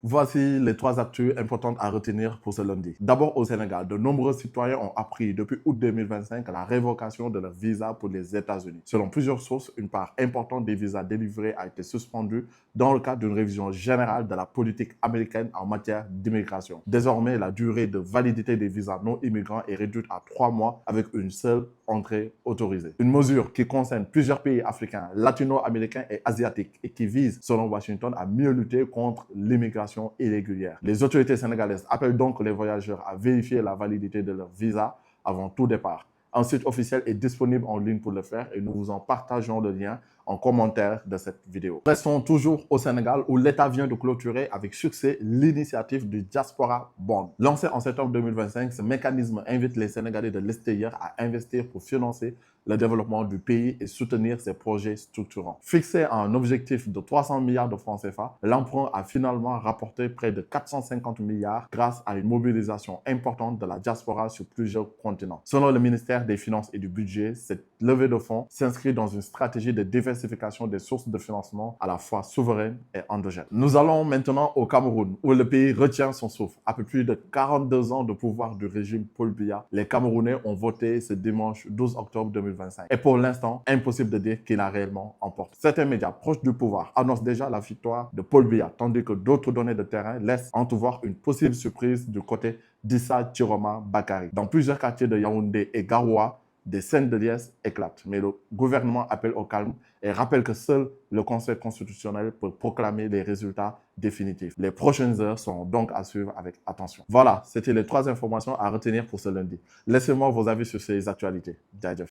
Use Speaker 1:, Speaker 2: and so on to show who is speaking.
Speaker 1: Voici les trois actus importantes à retenir pour ce lundi. D'abord, au Sénégal, de nombreux citoyens ont appris depuis août 2025 la révocation de leur visa pour les États-Unis. Selon plusieurs sources, une part importante des visas délivrés a été suspendue dans le cadre d'une révision générale de la politique américaine en matière d'immigration. Désormais, la durée de validité des visas non immigrants est réduite à 3 mois avec une seule entrée autorisée. Une mesure qui concerne plusieurs pays africains, latino-américains et asiatiques et qui vise, selon Washington, à mieux lutter contre l'immigration irrégulière. Les autorités sénégalaises appellent donc les voyageurs à vérifier la validité de leur visa avant tout départ. Un site officiel est disponible en ligne pour le faire et nous vous en partageons le lien en commentaire de cette vidéo. Restons toujours au Sénégal où l'État vient de clôturer avec succès l'initiative du Diaspora Bond. Lancé en septembre 2025, ce mécanisme invite les Sénégalais de l'extérieur à investir pour financer le développement du pays et soutenir ses projets structurants. Fixé à un objectif de 300 milliards de francs CFA, l'emprunt a finalement rapporté près de 450 milliards grâce à une mobilisation importante de la diaspora sur plusieurs continents. Selon le ministère des Finances et du Budget, cette levée de fonds s'inscrit dans une stratégie de diversification des sources de financement à la fois souveraines et endogènes. Nous allons maintenant au Cameroun, où le pays retient son souffle. Après plus de 42 ans de pouvoir du régime Paul Biya, les Camerounais ont voté ce dimanche 12 octobre 2025. Et pour l'instant, impossible de dire qu'il a réellement emporté. Certains médias proches du pouvoir annoncent déjà la victoire de Paul Biya, tandis que d'autres données de terrain laissent entrevoir une possible surprise du côté d'Issa Chiroma Bakary. Dans plusieurs quartiers de Yaoundé et Garoua, des scènes de liesse éclatent. Mais le gouvernement appelle au calme et rappelle que seul le Conseil constitutionnel peut proclamer les résultats définitifs. Les prochaines heures seront donc à suivre avec attention. Voilà, c'était les trois informations à retenir pour ce lundi. Laissez-moi vos avis sur ces actualités. Jaajëf.